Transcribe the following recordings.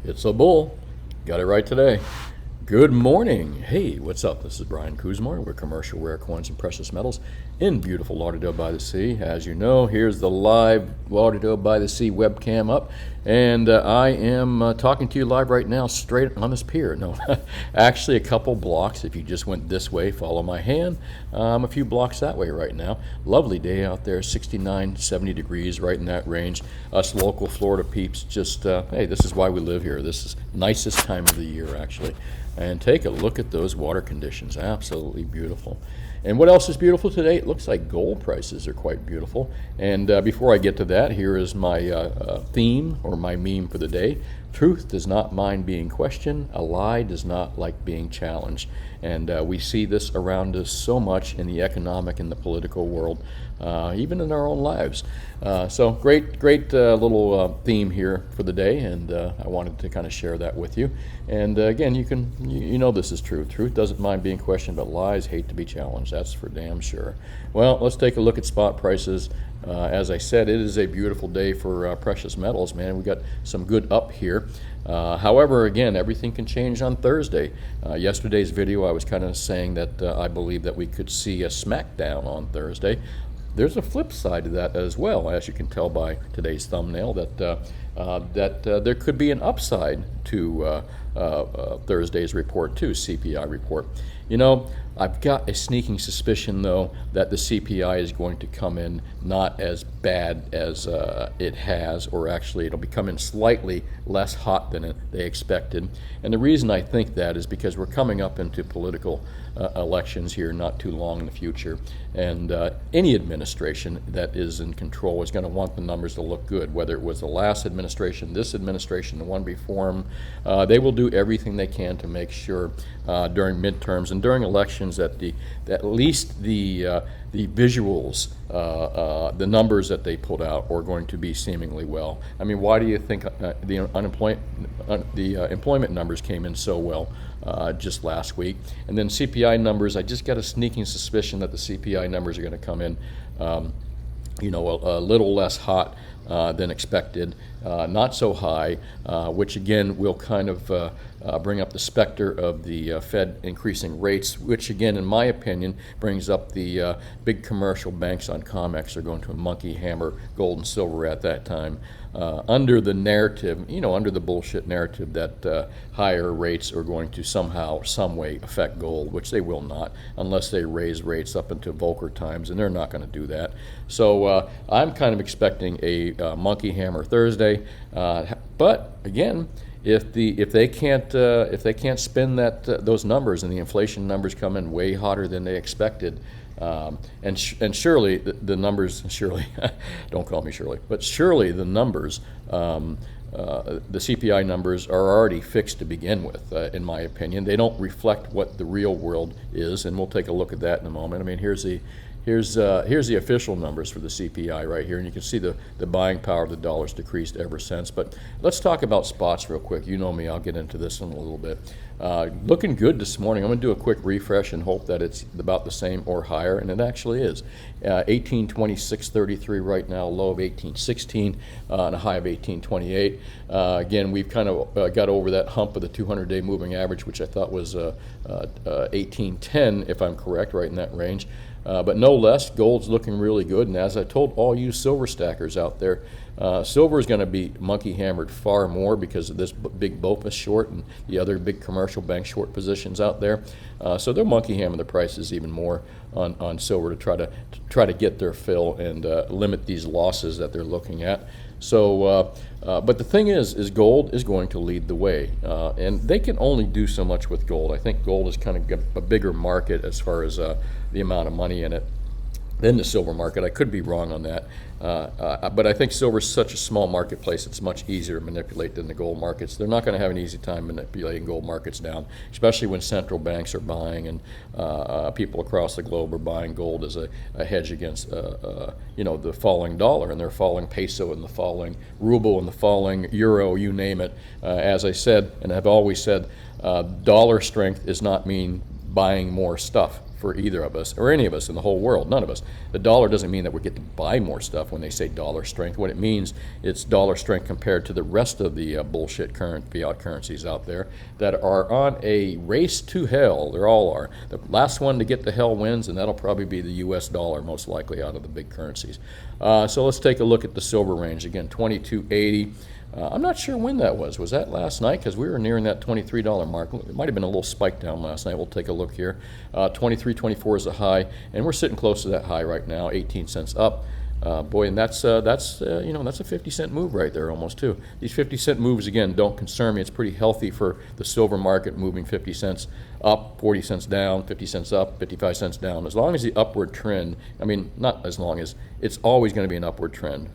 It's a bull. Got it right today. Good morning. Hey, what's up? This is Brian Kuzmar with Commercial Rare Coins and Precious Metals in beautiful Lauderdale by the Sea. As you know, here's the live Lauderdale by the Sea webcam up, and I am talking to you live right now straight on this pier. No, actually a couple blocks. If you just went this way, follow my hand. I'm a few blocks that way right now. Lovely day out there, 69, 70 degrees, right in that range. Us local Florida peeps just, hey, this is why we live here. This is nicest time of the year, actually. And take a look at those water conditions. Absolutely beautiful. And what else is beautiful today? It looks like gold prices are quite beautiful. And before I get to that, here is my theme or my meme for the day. Truth does not mind being questioned. A lie does not like being challenged. And we see this around us so much in the economic and the political world, even in our own lives. So great little theme here for the day, and I wanted to kind of share that with you. And again, you know this is true. Truth doesn't mind being questioned, but lies hate to be challenged. That's for damn sure. Well, let's take a look at spot prices. As I said, it is a beautiful day for precious metals, man. We got some good up here. However, again, everything can change on Thursday. Yesterday's video, I was kind of saying that I believe that we could see a smackdown on Thursday. There's a flip side to that as well, as you can tell by today's thumbnail, that there could be an upside to Thursday's report too, CPI report. You know, I've got a sneaking suspicion, though, that the CPI is going to come in not as bad as it has, or actually it'll be coming slightly less hot than they expected. And the reason I think that is because we're coming up into political elections here not too long in the future. And any administration that is in control is going to want the numbers to look good, whether it was the last administration, this administration, the one before them. They will do everything they can to make sure during midterms and during elections that at least the visuals, the numbers that they put out are going to be seemingly well. I mean, why do you think the employment numbers came in so well just last week? And then CPI numbers, I just got a sneaking suspicion that the CPI numbers are going to come in a little less hot than expected, not so high, which again will kind of bring up the specter of the Fed increasing rates, which again, in my opinion, brings up the big commercial banks on COMEX are going to monkey hammer gold and silver at that time, under the narrative, under the bullshit narrative that higher rates are going to somehow, some way affect gold, which they will not, unless they raise rates up into Volcker times, and they're not going to do that. So I'm kind of expecting a monkey hammer Thursday, but again, if they can't spin those numbers and the inflation numbers come in way hotter than they expected, and surely the numbers, surely don't call me Shirley, but surely the numbers, the CPI numbers are already fixed to begin with, in my opinion. They don't reflect what the real world is, and we'll take a look at that in a moment. I mean, here's the official numbers for the CPI right here, and you can see the buying power of the dollar's decreased ever since. But let's talk about spots real quick. You know me, I'll get into this in a little bit. Looking good this morning. I'm going to do a quick refresh and hope that it's about the same or higher, and it actually is. 1826.33 right now, low of 1816, and a high of 1828. Again, we've kind of got over that hump of the 200-day moving average, which I thought was 1810, if I'm correct, right in that range. But no less, gold's looking really good. And as I told all you silver stackers out there, silver is going to be monkey hammered far more because of this big BOPA short and the other big commercial bank short positions out there. So they're monkey hammering the prices even more on silver to try to get their fill and limit these losses that they're looking at. So, but the thing is gold is going to lead the way, and they can only do so much with gold. I think gold is kind of got a bigger market as far as the amount of money in it than the silver market. I could be wrong on that, but I think silver is such a small marketplace, it's much easier to manipulate than the gold markets. They're not going to have an easy time manipulating gold markets down, especially when central banks are buying and people across the globe are buying gold as a hedge against the falling dollar and their falling peso and the falling ruble and the falling euro, you name it. As I said, and I've always said, dollar strength does not mean buying more stuff for either of us or any of us in the whole world. None of us. The dollar doesn't mean that we get to buy more stuff when they say dollar strength. What it means, it's dollar strength compared to the rest of the bullshit current fiat currencies out there that are on a race to hell. They all are. The last one to get to hell wins, and that'll probably be the US dollar, most likely, out of the big currencies. So let's take a look at the silver range again, 22.80. I'm not sure when that was. Was that last night? Because we were nearing that $23 mark. It might have been a little spike down last night. We'll take a look here. 23.24 is a high, and we're sitting close to that high right now, 18 cents up. Boy, and that's a 50-cent move right there almost too. These 50-cent moves, again, don't concern me. It's pretty healthy for the silver market, moving 50 cents up, 40 cents down, 50 cents up, 55 cents down. As long as the upward trend, I mean, not as long as, it's always going to be an upward trend.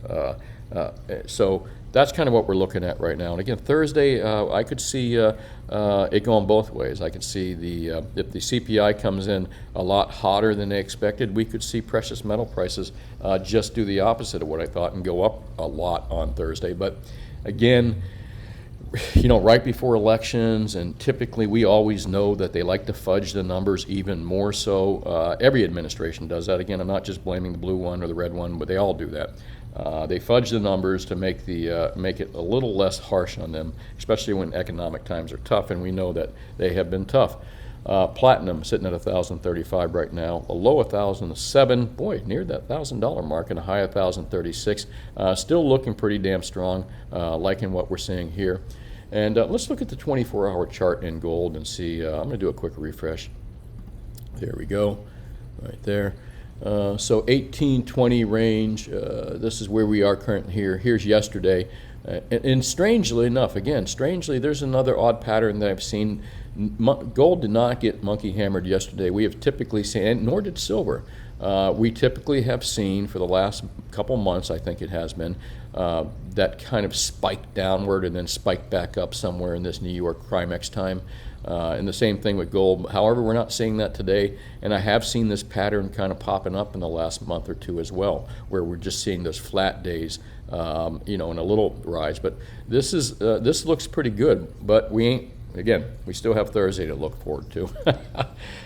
So that's kind of what we're looking at right now. And again, Thursday, I could see it going both ways. I could see if the CPI comes in a lot hotter than they expected, we could see precious metal prices just do the opposite of what I thought and go up a lot on Thursday. But again, right before elections, and typically we always know that they like to fudge the numbers even more so. Every administration does that. Again, I'm not just blaming the blue one or the red one, but they all do that. They fudge the numbers to make it a little less harsh on them, especially when economic times are tough, and we know that they have been tough. Platinum sitting at 1,035 right now, a low 1,007. Boy, near that $1,000 mark and a high 1,036. Still looking pretty damn strong, liking what we're seeing here. And let's look at the 24-hour chart in gold and see. I'm going to do a quick refresh. There we go, right there. So 1820 range, this is where we are currently here. Here's yesterday. And strangely enough, there's another odd pattern that I've seen. Gold did not get monkey hammered yesterday. We have typically seen, and nor did silver. We typically have seen for the last couple months, I think it has been, that kind of spike downward and then spike back up somewhere in this New York Crimex time. And the same thing with gold. However, we're not seeing that today, and I have seen this pattern kind of popping up in the last month or two as well, where we're just seeing those flat days, and a little rise. But this looks pretty good, but we ain't. Again, we still have Thursday to look forward to.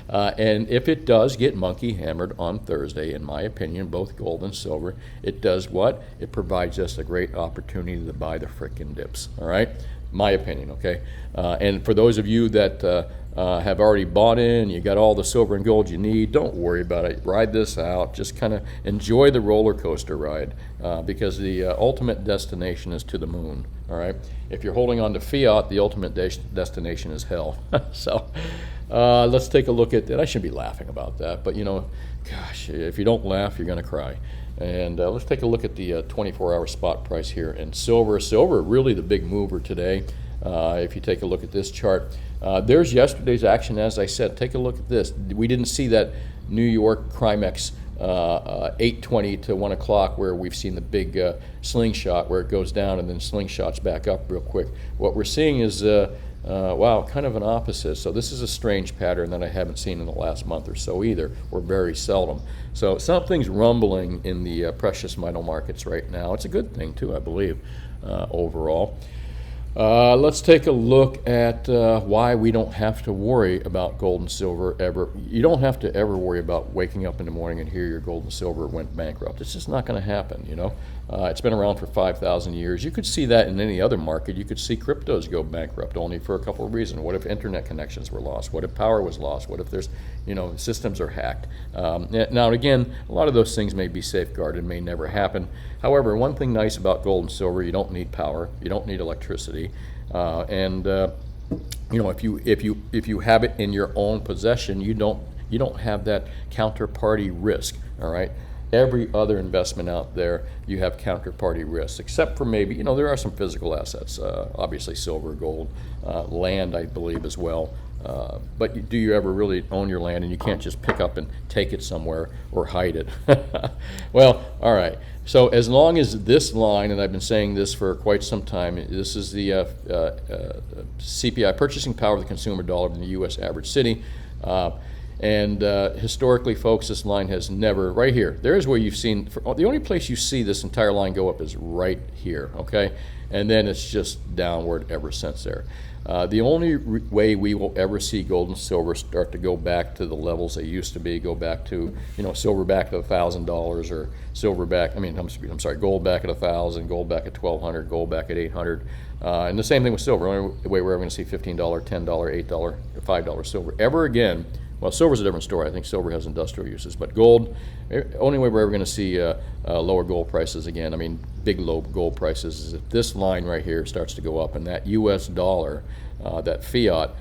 And if it does get monkey hammered on Thursday, in my opinion, both gold and silver, it does what? It provides us a great opportunity to buy the frickin' dips, all right? My opinion, okay? And for those of you that have already bought in, you got all the silver and gold you need, don't worry about it. Ride this out. Just kind of enjoy the roller coaster ride because the ultimate destination is to the moon, all right? If you're holding on to fiat, the ultimate destination is hell. So let's take a look at that. I shouldn't be laughing about that, but gosh, if you don't laugh, you're going to cry. And let's take a look at the 24-hour spot price here. And silver, really the big mover today. If you take a look at this chart, there's yesterday's action. As I said, take a look at this. We didn't see that New York Crimex 8:20 to 1 o'clock where we've seen the big slingshot where it goes down and then slingshots back up real quick. What we're seeing is wow, kind of an opposite. So this is a strange pattern that I haven't seen in the last month or so either, or very seldom. So something's rumbling in the precious metal markets right now. It's a good thing too, I believe, overall. Let's take a look at why we don't have to worry about gold and silver ever. You don't have to ever worry about waking up in the morning and hear your gold and silver went bankrupt. It's just not going to happen, It's been around for 5,000 years. You could see that in any other market. You could see cryptos go bankrupt only for a couple of reasons. What if internet connections were lost? What if power was lost? What if there's, systems are hacked? Now, again, a lot of those things may be safeguarded, may never happen. However, one thing nice about gold and silver, you don't need power, you don't need electricity, if you have it in your own possession, you don't have that counterparty risk. All right. Every other investment out there, you have counterparty risks, except for maybe, there are some physical assets, obviously silver, gold, land, I believe as well. But do you ever really own your land and you can't just pick up and take it somewhere or hide it? Well, all right. So as long as this line, and I've been saying this for quite some time, this is the CPI, purchasing power of the consumer dollar in the U.S. average city. And historically, folks, this line has never, right here, there's where you've seen, the only place you see this entire line go up is right here, okay? and then it's just downward ever since there. The only way we will ever see gold and silver start to go back to the levels they used to be, go back to, silver back at $1,000, or silver back, I'm sorry, gold back at 1,000, gold back at 1,200, gold back at 800. And the same thing with silver. The only way we're ever going to see $15, $10, $8, $5 silver ever again. Well, silver's a different story. I think silver has industrial uses, but gold, only way we're ever going to see lower gold prices again, big low gold prices, is if this line right here starts to go up and that US dollar, that fiat,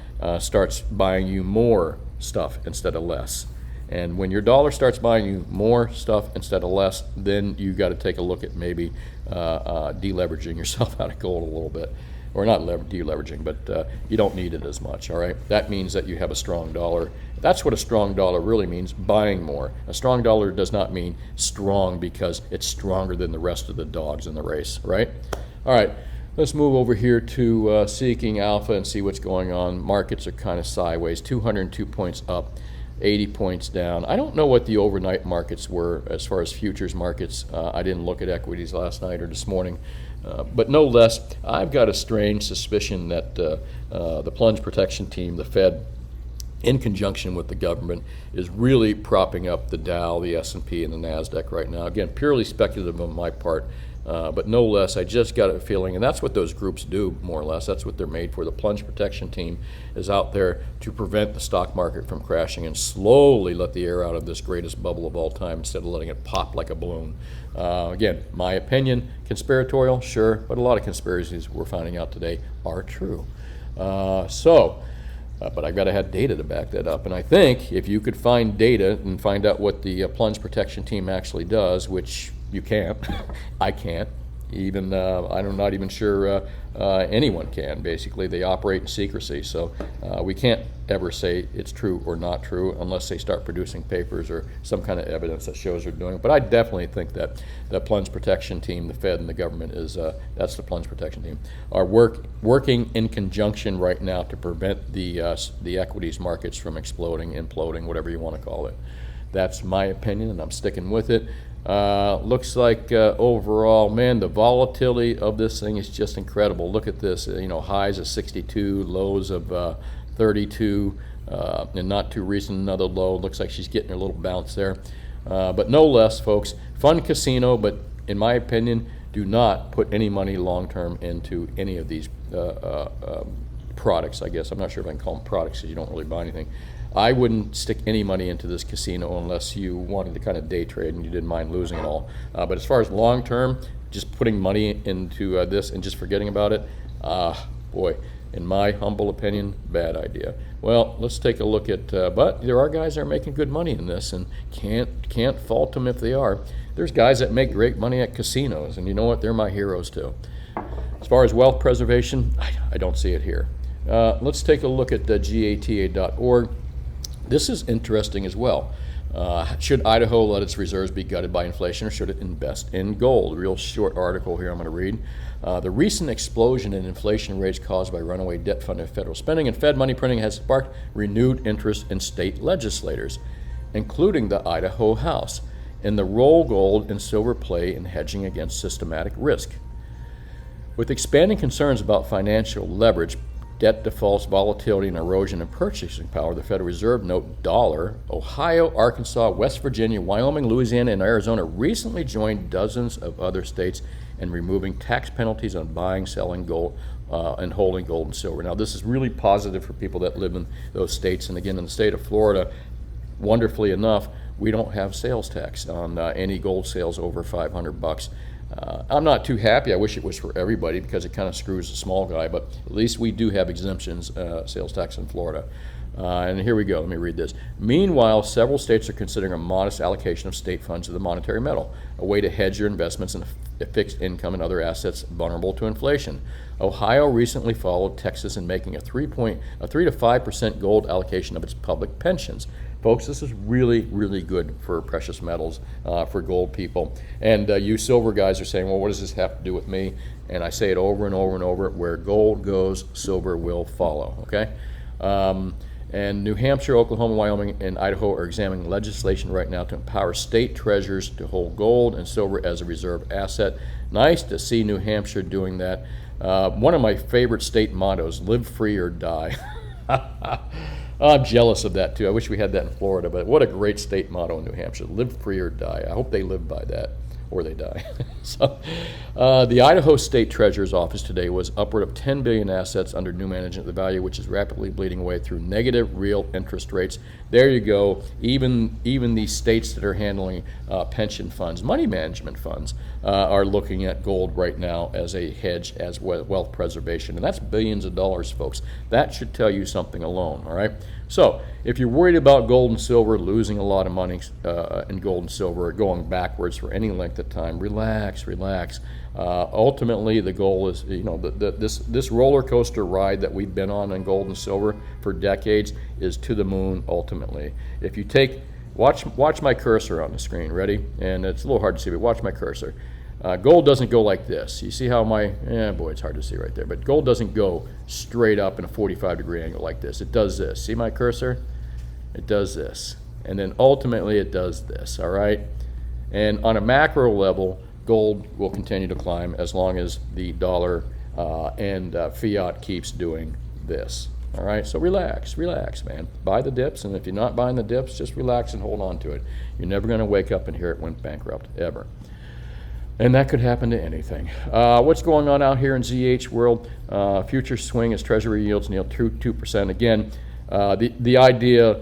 starts buying you more stuff instead of less. And when your dollar starts buying you more stuff instead of less, then you got to take a look at maybe deleveraging yourself out of gold a little bit. Or not deleveraging, but you don't need it as much, all right? That means that you have a strong dollar. That's what a strong dollar really means, buying more. A strong dollar does not mean strong because it's stronger than the rest of the dogs in the race, right? All right, let's move over here to Seeking Alpha and see what's going on. Markets are kind of sideways, 202 points up, 80 points down. I don't know what the overnight markets were as far as futures markets. I didn't look at equities last night or this morning. But no less, I've got a strange suspicion that the plunge protection team, the Fed, in conjunction with the government, is really propping up the Dow, the S&P, and the NASDAQ right now. Again, purely speculative on my part, but no less, I just got a feeling, and that's what those groups do, more or less. That's what they're made for. The plunge protection team is out there to prevent the stock market from crashing and slowly let the air out of this greatest bubble of all time instead of letting it pop like a balloon. Again, my opinion, conspiratorial, sure, but a lot of conspiracies we're finding out today are true. But I've got to have data to back that up. And I think if you could find data and find out what the plunge protection team actually does, which you can't, I can't, even I'm not even sure anyone can. Basically, they operate in secrecy, so we can't ever say it's true or not true unless they start producing papers or some kind of evidence that shows they're doing it. But I definitely think that the plunge protection team, the Fed and the government, that's the plunge protection team, are working in conjunction right now to prevent the equities markets from exploding, imploding, whatever you want to call it. That's my opinion, and I'm sticking with it. Looks like overall, man, the volatility of this thing is just incredible. Look at this, highs of 62, lows of 32, and not too recent, another low. Looks like she's getting her little bounce there. But no less, folks, fun casino, but in my opinion, do not put any money long-term into any of these products, I guess. I'm not sure if I can call them products because you don't really buy anything. I wouldn't stick any money into this casino unless you wanted to kind of day trade and you didn't mind losing it all. But as far as long term, just putting money into this and just forgetting about it, boy, in my humble opinion, bad idea. Well, let's take a look at, but there are guys that are making good money in this, and can't fault them if they are. There's guys that make great money at casinos, and you know what? They're my heroes too. As far as wealth preservation, I don't see it here. Let's take a look at gata.org. This is interesting as well. Should Idaho let its reserves be gutted by inflation, or should it invest in gold? Real short article here I'm going to read. The recent explosion in inflation rates caused by runaway debt-funded federal spending and Fed money printing has sparked renewed interest in state legislators, including the Idaho House, in the role gold and silver play in hedging against systematic risk. With expanding concerns about financial leverage, debt defaults, volatility, and erosion in purchasing power, the Federal Reserve note dollar, Ohio, Arkansas, West Virginia, Wyoming, Louisiana, and Arizona recently joined dozens of other states in removing tax penalties on buying, selling gold, and holding gold and silver. Now, this is really positive for people that live in those states. And again, in the state of Florida, wonderfully enough, we don't have sales tax on any gold sales over $500. I'm not too happy. I wish it was for everybody because it kind of screws the small guy, but at least we do have exemptions, sales tax in Florida. And here we go. Let me read this. Meanwhile, several states are considering a modest allocation of state funds to the monetary metal, a way to hedge your investments in fixed income and other assets vulnerable to inflation. Ohio recently followed Texas in making a 3 to 5% gold allocation of its public pensions. Folks, this is really, really good for precious metals, for gold people. And you silver guys are saying, well, what does this have to do with me? And I say it over and over and over, where gold goes, silver will follow, okay? And New Hampshire, Oklahoma, Wyoming, and Idaho are examining legislation right now to empower state treasurers to hold gold and silver as a reserve asset. Nice to see New Hampshire doing that. One of my favorite state mottos, live free or die. I'm jealous of that too. I wish we had that in Florida, but what a great state motto in New Hampshire, live free or die. I hope they live by that, or they die. So, the Idaho State Treasurer's Office today was upward of 10 billion assets under new management. The value, which is rapidly bleeding away through negative real interest rates. There you go. Even these states that are handling pension funds, money management funds, are looking at gold right now as a hedge, as wealth preservation, and that's billions of dollars, folks. That should tell you something alone. All right. So if you're worried about gold and silver, losing a lot of money in gold and silver, or going backwards for any length of time, relax. Ultimately, the goal is, this roller coaster ride that we've been on in gold and silver for decades is to the moon. Ultimately, if you watch my cursor on the screen, ready? And it's a little hard to see, but watch my cursor. Gold doesn't go like this. You see how it's hard to see right there, but gold doesn't go straight up in a 45-degree angle like this. It does this. See my cursor? It does this. And then ultimately it does this, all right? And on a macro level, gold will continue to climb as long as the dollar and fiat keeps doing this. All right, so relax, man. Buy the dips, and if you're not buying the dips, just relax and hold on to it. You're never going to wake up and hear it went bankrupt, ever. And that could happen to anything. What's going on out here in ZH world? Future swing as Treasury yields near 2%. Again, the idea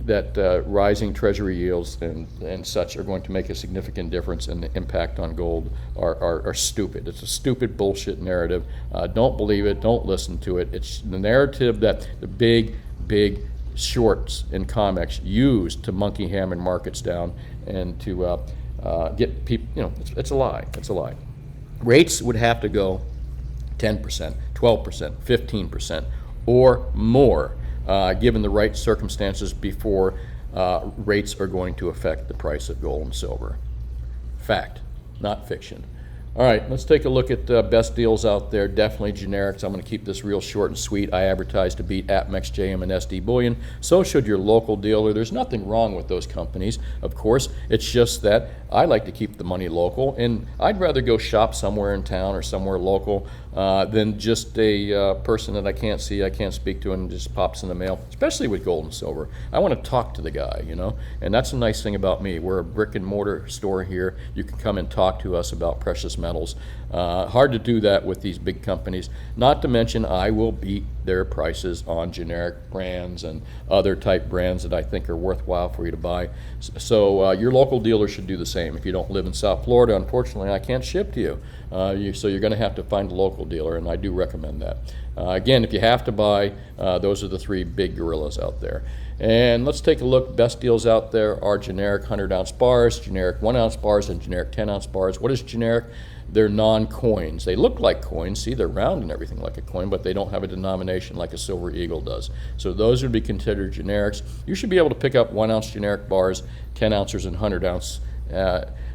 that rising Treasury yields and such are going to make a significant difference in the impact on gold are stupid. It's a stupid bullshit narrative. Don't believe it. Don't listen to it. It's the narrative that the big shorts in comics used to monkey hammer markets down and to get people, it's a lie. It's a lie. Rates would have to go 10%, 12%, 15%, or more, given the right circumstances before rates are going to affect the price of gold and silver. Fact, not fiction. All right, let's take a look at best deals out there. Definitely generics. I'm going to keep this real short and sweet. I advertise to beat APMEX, JM, and SD Bullion. So should your local dealer. There's nothing wrong with those companies, of course. It's just that I like to keep the money local, and I'd rather go shop somewhere in town or somewhere local than just a person that I can't see, I can't speak to, and just pops in the mail, especially with gold and silver. I want to talk to the guy, and that's the nice thing about me. We're a brick and mortar store here. You can come and talk to us about precious metals. Hard to do that with these big companies. Not to mention, I will beat their prices on generic brands and other type brands that I think are worthwhile for you to buy. So your local dealer should do the same. If you don't live in South Florida, unfortunately, I can't ship to you. So you're going to have to find a local dealer, and I do recommend that. Again, if you have to buy, those are the three big gorillas out there. And let's take a look. Best deals out there are generic 100-ounce bars, generic 1-ounce bars, and generic 10-ounce bars. What is generic? They're non-coins. They look like coins. See, they're round and everything like a coin, but they don't have a denomination like a silver eagle does. So those would be considered generics. You should be able to pick up 1-ounce generic bars, 10 ounces, and 100-ounce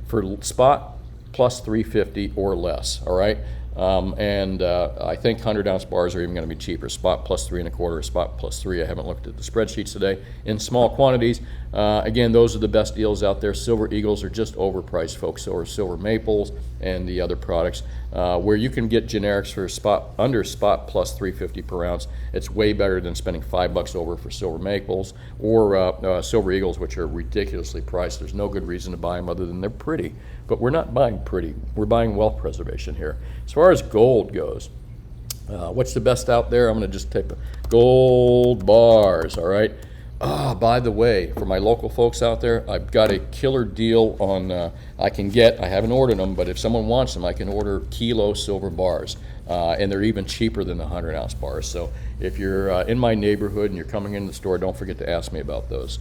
for spot plus 350 or less. All right. I think 100-ounce bars are even going to be cheaper. Spot plus 3 1/4, spot plus 3. I haven't looked at the spreadsheets today. In small quantities, again, those are the best deals out there. Silver Eagles are just overpriced, folks. So are Silver Maples and the other products, where you can get generics for under spot plus 350 per ounce. It's way better than spending $5 over for Silver Maples or Silver Eagles, which are ridiculously priced. There's no good reason to buy them other than they're pretty. But we're not buying pretty. We're buying wealth preservation here. As far as gold goes, what's the best out there? I'm going to just type gold bars, all right? By the way, for my local folks out there, I've got a killer deal on, I haven't ordered them, but if someone wants them, I can order kilo silver bars, and they're even cheaper than the 100-ounce bars. So if you're in my neighborhood and you're coming in the store, don't forget to ask me about those.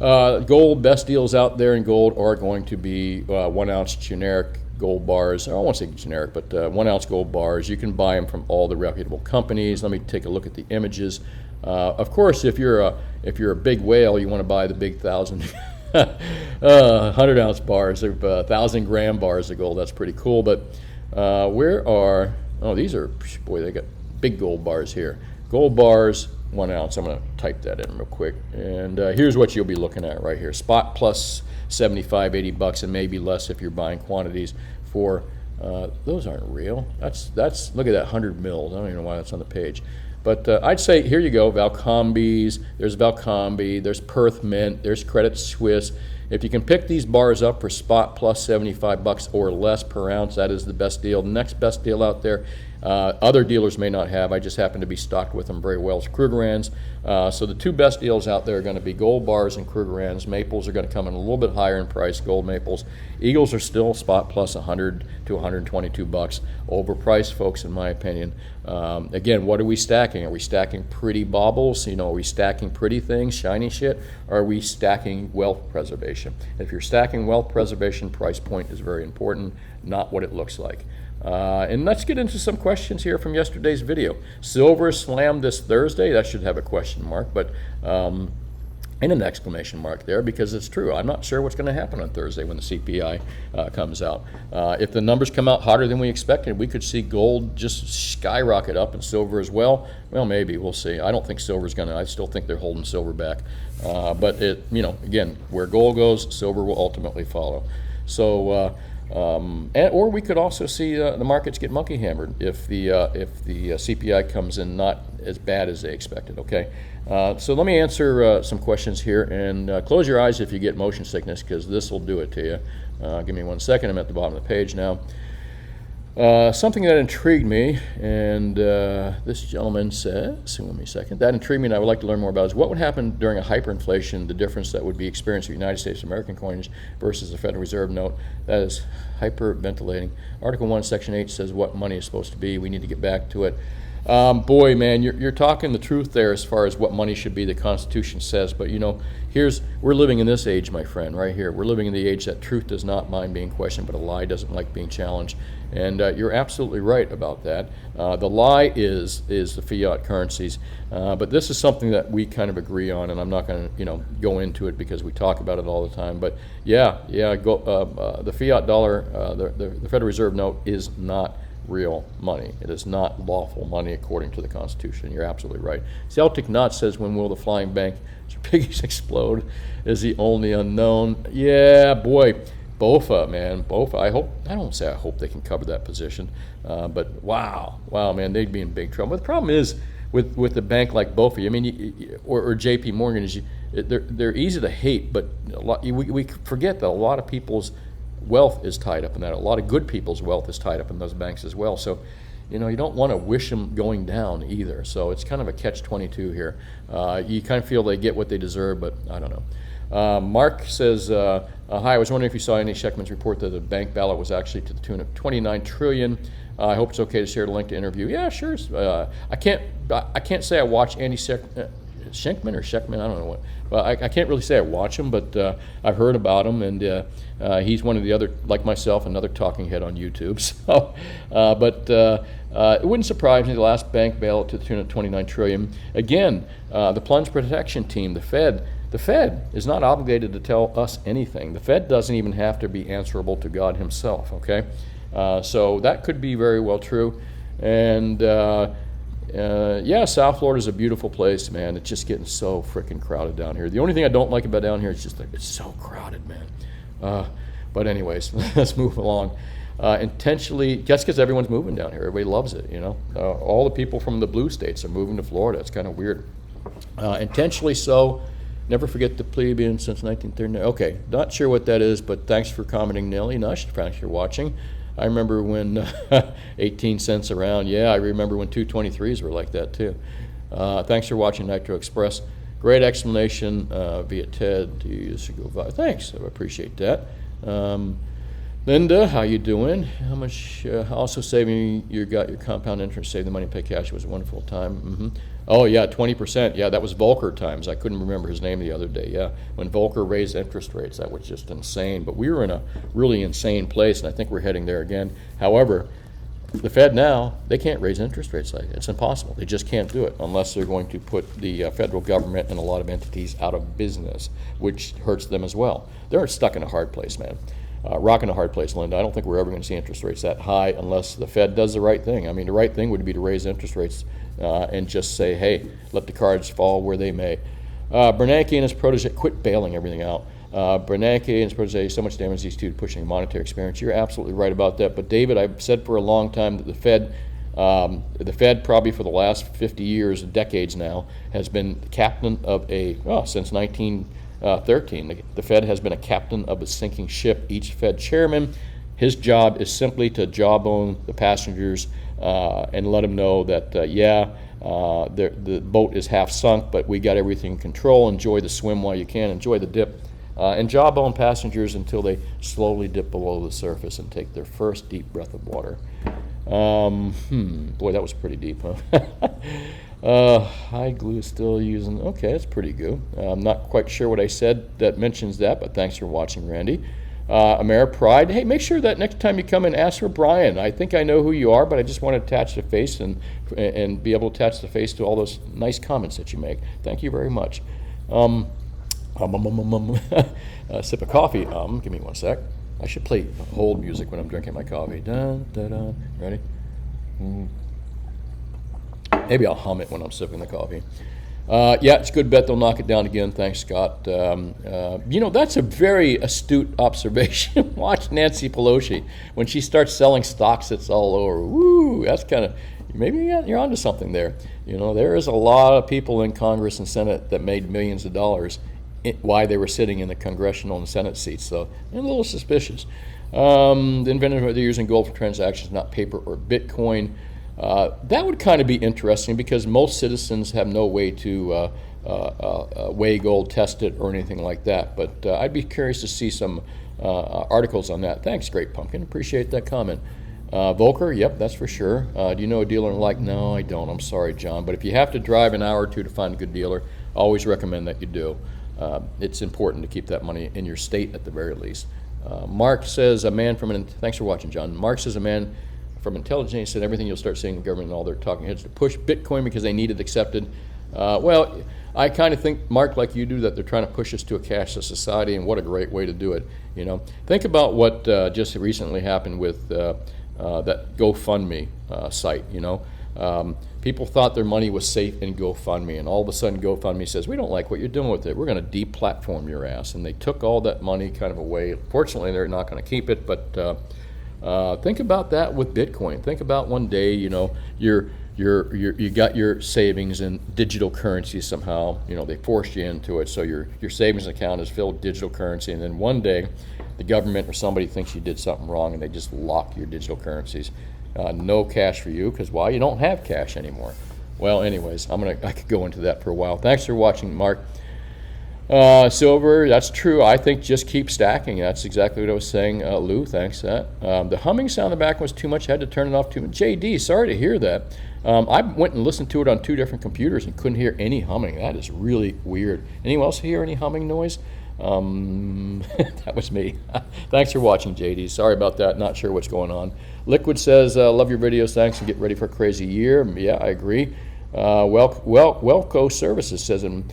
Gold, best deals out there in gold are going to be 1-ounce generic gold bars. I don't want to say generic, but 1-ounce gold bars. You can buy them from all the reputable companies. Let me take a look at the images. Of course, if you're a big whale, you want to buy the big 100-ounce bars, or 1,000-gram bars of gold. That's pretty cool. But these are, boy, they got big gold bars here. Gold bars, 1 ounce. I'm going to type that in real quick. And here's what you'll be looking at right here. Spot plus $75, $80, and maybe less if you're buying quantities before. Those aren't real. That's look at that 100 mils. I don't even know why that's on the page. But I'd say, here you go, Valcombis, there's Valcombi, there's Perth Mint, there's Credit Suisse. If you can pick these bars up for spot plus 75 bucks or less per ounce, that is the best deal. The next best deal out there, other dealers may not have. I just happen to be stocked with them very well. It's Krugerrands. So the two best deals out there are going to be gold bars and Krugerrands. Maples are going to come in a little bit higher in price, gold maples. Eagles are still spot plus 100 to 122 bucks. Overpriced, folks, in my opinion. Again, what are we stacking? Are we stacking pretty baubles? Are we stacking pretty things, shiny shit? Or are we stacking wealth preservation? If you're stacking wealth preservation, price point is very important, not what it looks like. And let's get into some questions here from yesterday's video. Silver slammed this Thursday. That should have a question mark, but and an exclamation mark there, because it's true. I'm not sure what's going to happen on Thursday when the CPI comes out. If the numbers come out hotter than we expected, we could see gold just skyrocket up and silver as well. Well, maybe. We'll see. I don't think silver's going to. I still think they're holding silver back. But again, where gold goes, silver will ultimately follow. So. Or we could also see the markets get monkey hammered if the CPI comes in not as bad as they expected. Okay, so let me answer some questions here, and close your eyes if you get motion sickness, because this will do it to you. Give me 1 second. I'm at the bottom of the page now. Something that intrigued me, and this gentleman says, give me a second, that intrigued me and I would like to learn more about is what would happen during a hyperinflation, the difference that would be experienced with United States American coinage versus the Federal Reserve note. That is hyperventilating. Article 1, Section 8 says what money is supposed to be. We need to get back to it. Boy, man, you're talking the truth there as far as what money should be, the Constitution says. But we're living in this age, my friend, right here. We're living in the age that truth does not mind being questioned, but a lie doesn't like being challenged. And you're absolutely right about that. The lie is the fiat currencies. But this is something that we kind of agree on, and I'm not going to go into it because we talk about it all the time. But the fiat dollar, the Federal Reserve note is not real money. It is not lawful money according to the Constitution. You're absolutely right. Celtic Knot says, when will the flying bank piggies explode is the only unknown. Yeah, boy, BOFA, man, BOFA. I hope they can cover that position. But wow, man, they'd be in big trouble. But the problem is with a bank like BOFA, I mean, or JP Morgan, is they're easy to hate, but we forget that a lot of people's wealth is tied up in that. A lot of good people's wealth is tied up in those banks as well. So, you don't want to wish them going down either. So it's kind of a catch-22 here. You kind of feel they get what they deserve, but I don't know. Mark says, hi, I was wondering if you saw any Sheckman's report that the bank ballot was actually to the tune of 29 trillion. I hope it's okay to share the link to interview. Yeah, sure. I can't say I watch Andy Shenkman or Sheckman, I don't know what. Well, I can't really say I watch him, but I've heard about him, and he's one of the other, like myself, another talking head on YouTube. So, it wouldn't surprise me. The last bank bailout to the tune of 29 trillion. Again, the plunge protection team, the Fed is not obligated to tell us anything. The Fed doesn't even have to be answerable to God himself. Okay, so that could be very well true, and. South Florida is a beautiful place, man. It's just getting so freaking crowded down here. The only thing I don't like about down here is just that it's so crowded, man. But anyways, let's move along. Intentionally, just because everyone's moving down here, everybody loves it, all the people from the blue states are moving to Florida. It's kind of weird. Intentionally so. Never forget the plebeian since 1939. Okay, not sure what that is, but thanks for commenting, Nelly Nush. Thanks for watching. I remember when 18 cents around. Yeah, I remember when 223s were like that too. Thanks for watching Nitro Express. Great explanation via Ted 2 years ago. Thanks, I appreciate that. Linda, how you doing? How much? Also saving, you got your compound interest, save the money, pay cash. It was a wonderful time. Mm-hmm. Oh yeah, 20%. Yeah, that was Volcker times. I couldn't remember his name the other day. Yeah, when Volcker raised interest rates, that was just insane. But we were in a really insane place, and I think we're heading there again. However, the Fed now, they can't raise interest rates like that. It's impossible. They just can't do it unless they're going to put the federal government and a lot of entities out of business, which hurts them as well. They're stuck in a hard place, man. Rock in a hard place, Linda. I don't think we're ever going to see interest rates that high unless the Fed does the right thing. I mean, the right thing would be to raise interest rates and just say, hey, let the cards fall where they may. Bernanke and his protege quit bailing everything out. Bernanke and supposed to say so much damage these two pushing monetary experience. You're absolutely right about that. But David, I've said for a long time that the Fed probably for the last 50 years, decades now, has been the captain of since 1913. The Fed has been a captain of a sinking ship. Each Fed chairman, his job is simply to jawbone the passengers and let them know that, the boat is half sunk, but we got everything in control. Enjoy the swim while you can. Enjoy the dip. And jawbone passengers until they slowly dip below the surface and take their first deep breath of water. Boy, that was pretty deep, huh? High glue still using, okay, that's pretty good. I'm not quite sure what I said that mentions that, but thanks for watching, Randy. Ameripride, hey, make sure that next time you come and ask for Brian. I think I know who you are, but I just want to attach the face and be able to attach the face to all those nice comments that you make. Thank you very much. Sip of coffee. Give me one sec. I should play hold music when I'm drinking my coffee. Dun, dun, dun. Ready? Maybe I'll hum it when I'm sipping the coffee. Yeah, it's a good bet they'll knock it down again. Thanks, Scott. That's a very astute observation. Watch Nancy Pelosi. When she starts selling stocks, it's all over. Woo, that's kind of, maybe you're onto something there. There is a lot of people in Congress and Senate that made millions of dollars while they were sitting in the congressional and Senate seats, so they're a little suspicious. The inventors are using gold for transactions, not paper or Bitcoin. That would kind of be interesting because most citizens have no way to weigh gold, test it, or anything like that. But I'd be curious to see some articles on that. Thanks, Great Pumpkin. Appreciate that comment. Volker, yep, that's for sure. Do you know a dealer like? No, I don't. I'm sorry, John. But if you have to drive an hour or two to find a good dealer, I always recommend that you do. It's important to keep that money in your state at the very least. Mark says, thanks for watching, John. Mark says, a man from intelligence said everything you'll start seeing in government and all their talking heads to push Bitcoin because they need it accepted. Well, I kind of think, Mark, like you do, that they're trying to push us to a cashless society, and what a great way to do it. Think about what just recently happened with that GoFundMe site. People thought their money was safe in GoFundMe, and all of a sudden GoFundMe says, we don't like what you're doing with it. We're going to deplatform your ass. And they took all that money kind of away. Fortunately, they're not going to keep it, but think about that with Bitcoin. Think about one day, you got your savings in digital currency somehow. They forced you into it, so your savings account is filled with digital currency, and then one day the government or somebody thinks you did something wrong, and they just lock your digital currencies. No cash for you, because why? You don't have cash anymore. Well, anyways, I could go into that for a while. Thanks for watching, Mark. Silver, that's true. I think just keep stacking. That's exactly what I was saying. Lou, thanks for that. The humming sound in the back was too much. Had to turn it off too much. JD, sorry to hear that. I went and listened to it on 2 different computers and couldn't hear any humming. That is really weird. Anyone else hear any humming noise? That was me. Thanks for watching, JD. Sorry about that. Not sure what's going on. Liquid says, love your videos. Thanks, and get ready for a crazy year. Yeah, I agree. Welco Services says, in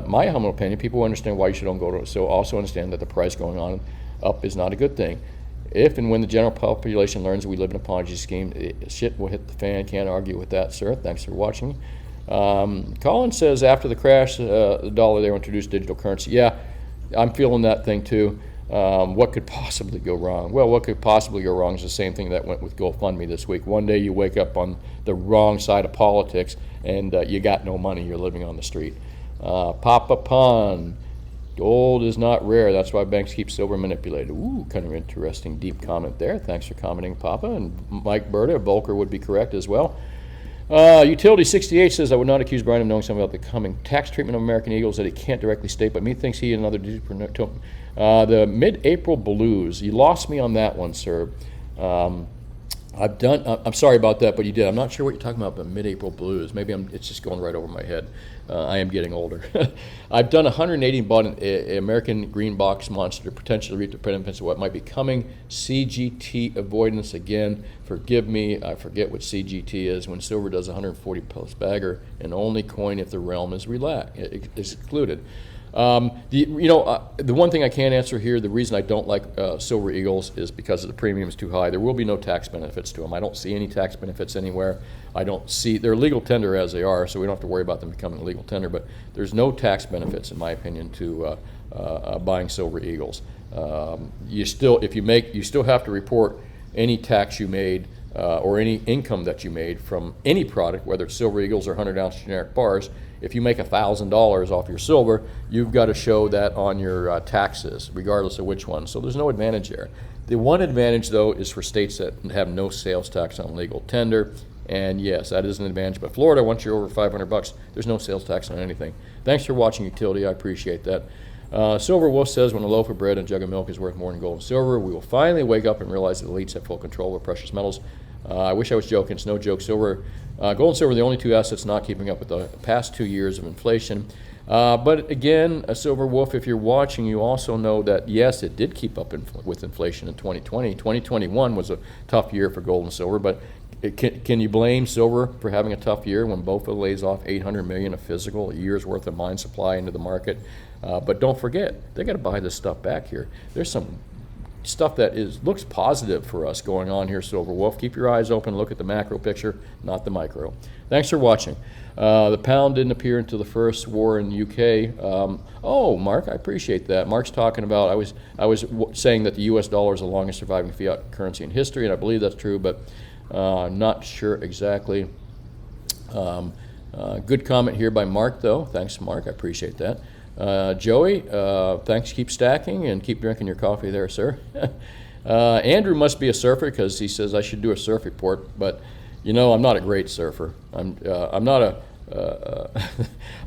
my humble opinion, people understand why you should own gold. So also understand that the price going on up is not a good thing. If and when the general population learns we live in a Ponzi scheme, shit will hit the fan. Can't argue with that, sir. Thanks for watching. Colin says, after the crash, the dollar, they introduced digital currency. Yeah, I'm feeling that thing too. What could possibly go wrong? Well, what could possibly go wrong is the same thing that went with GoFundMe this week. One day you wake up on the wrong side of politics and you got no money. You're living on the street. Papa Pun, gold is not rare. That's why banks keep silver manipulated. Ooh, kind of interesting, deep comment there. Thanks for commenting, Papa. And Mike Berta, Volker would be correct as well. Utility 68 says, I would not accuse Brian of knowing something about the coming tax treatment of American Eagles that he can't directly state, but me thinks he and another the mid-April blues. You lost me on that one, sir. I'm sorry about that, but you did. I'm not sure what you're talking about, but mid-April blues. Maybe it's just going right over my head. I am getting older. I've done 180 and bought an American green box monster to potentially reap the benefits of what might be coming. CGT avoidance again. Forgive me, I forget what CGT is. When silver does 140 plus bagger, and only coin if the realm is excluded. The one thing I can't answer here, the reason I don't like Silver Eagles is because the premium is too high. There will be no tax benefits to them. I don't see any tax benefits anywhere. I don't see, they're legal tender as they are, so we don't have to worry about them becoming a legal tender, but there's no tax benefits, in my opinion, to buying silver eagles. You still have to report any tax you made or any income that you made from any product, whether it's silver eagles or 100-ounce generic bars. If you make $1,000 off your silver, you've got to show that on your taxes, regardless of which one. So there's no advantage there. The one advantage, though, is for states that have no sales tax on legal tender. And yes, that is an advantage. But Florida, once you're over $500, there's no sales tax on anything. Thanks for watching, Utility. I appreciate that. Silver Wolf says, when a loaf of bread and a jug of milk is worth more than gold and silver, we will finally wake up and realize that elites have full control over precious metals. I wish I was joking. It's no joke. Gold and silver are the only two assets not keeping up with the past 2 years of inflation. But again, Silver Wolf, if you're watching, you also know that, yes, it did keep up with inflation in 2020. 2021 was a tough year for gold and silver, but can you blame silver for having a tough year when BOFA lays off $800 million of physical, a year's worth of mine supply into the market? But don't forget, they got to buy this stuff back here. There's some stuff that looks positive for us going on here, Silver Wolf. Keep your eyes open, look at the macro picture, not the micro. Thanks for watching. The pound didn't appear until the first war in the UK. Oh, Mark, I appreciate that. Mark's talking about, I was saying that the US dollar is the longest surviving fiat currency in history, and I believe that's true, but I'm not sure exactly. Good comment here by Mark, though. Thanks, Mark. I appreciate that. Joey, thanks. Keep stacking and keep drinking your coffee there, sir. Andrew must be a surfer because he says I should do a surf report, but you know, I'm not a great surfer. I'm not a.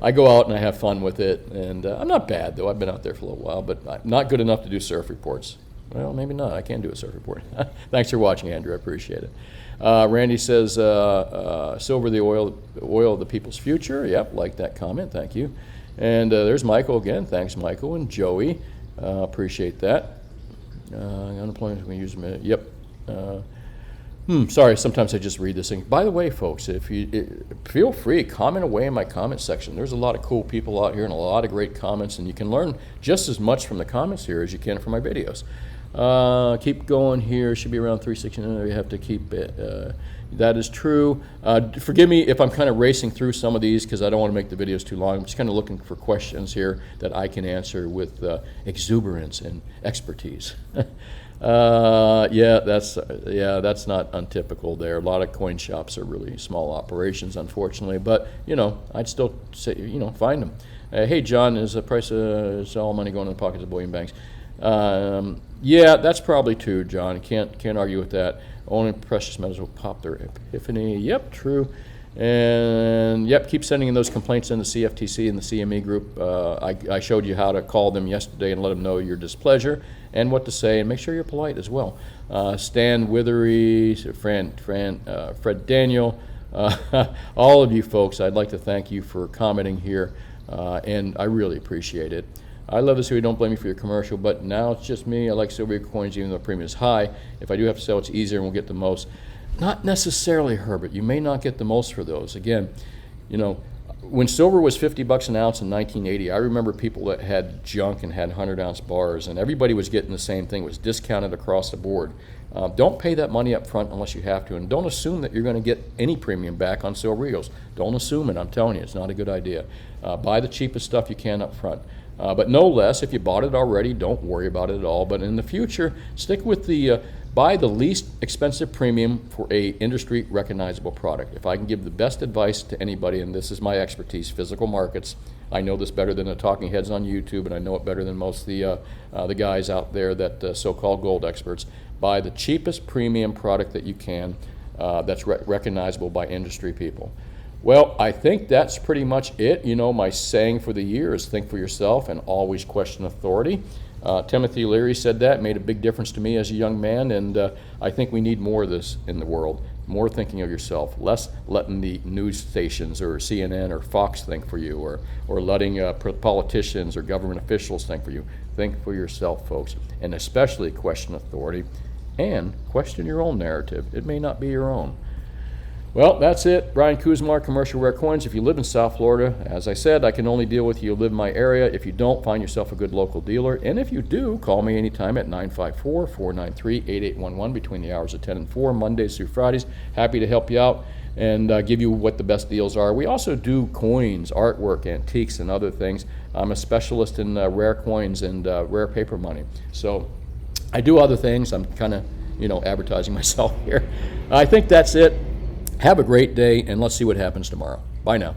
I go out and I have fun with it, and I'm not bad though. I've been out there for a little while, but I'm not good enough to do surf reports. Well, maybe not. I can do a surf report. Thanks for watching, Andrew. I appreciate it. Randy says, silver, the oil of the people's future. Yep, like that comment. Thank you. And there's Michael again. Thanks, Michael. And Joey. Appreciate that. Unemployment, we use a minute. Yep. Sorry, sometimes I just read this thing. By the way, folks, if you feel free, comment away in my comment section. There's a lot of cool people out here and a lot of great comments, and you can learn just as much from the comments here as you can from my videos. Keep going here. Should be around 360. You have to keep it. That is true. Forgive me if I'm kind of racing through some of these because I don't want to make the videos too long. I'm just kind of looking for questions here that I can answer with exuberance and expertise. Yeah, that's not untypical there. A lot of coin shops are really small operations, unfortunately. But you know, I'd still say, you know, find them. Hey, John, is the price is all money going in the pockets of bullion banks? Yeah, that's probably true, John. Can't argue with that. Only precious metals will pop their epiphany. Yep, true. And yep, keep sending in those complaints in the CFTC and the CME group. I showed you how to call them yesterday and let them know your displeasure and what to say, and make sure you're polite as well. Stan Withery, Fred Daniel, all of you folks, I'd like to thank you for commenting here, and I really appreciate it. I love this, so you don't blame me for your commercial, but now it's just me. I like silver coins even though the premium is high. If I do have to sell, it's easier and we'll get the most. Not necessarily, Herbert. You may not get the most for those. Again, you know, when silver was $50 an ounce in 1980, I remember people that had junk and had 100-ounce bars, and everybody was getting the same thing. It was discounted across the board. Don't pay that money up front unless you have to, and don't assume that you're going to get any premium back on silver eagles. Don't assume it. I'm telling you, it's not a good idea. Buy the cheapest stuff you can up front. But no less, if you bought it already, don't worry about it at all. But in the future, stick with buy the least expensive premium for a industry recognizable product. If I can give the best advice to anybody, and this is my expertise, physical markets, I know this better than the talking heads on YouTube, and I know it better than most of the guys out there that so-called gold experts. Buy the cheapest premium product that you can that's recognizable by industry people. Well, I think that's pretty much it. You know, my saying for the year is think for yourself and always question authority. Timothy Leary said that, made a big difference to me as a young man, and I think we need more of this in the world. More thinking of yourself, less letting the news stations or CNN or Fox think for you, or letting politicians or government officials think for you. Think for yourself, folks, and especially question authority and question your own narrative. It may not be your own. Well, that's it. Brian Kuzmar, Commercial Rare Coins. If you live in South Florida, as I said, I can only deal with you who live in my area. If you don't, find yourself a good local dealer. And if you do, call me anytime at 954-493-8811 between the hours of 10 and 4, Mondays through Fridays. Happy to help you out. and give you what the best deals are. We also do coins, artwork, antiques, and other things. I'm a specialist in rare coins and rare paper money. So I do other things. I'm kind of, advertising myself here. I think that's it. Have a great day, and let's see what happens tomorrow. Bye now.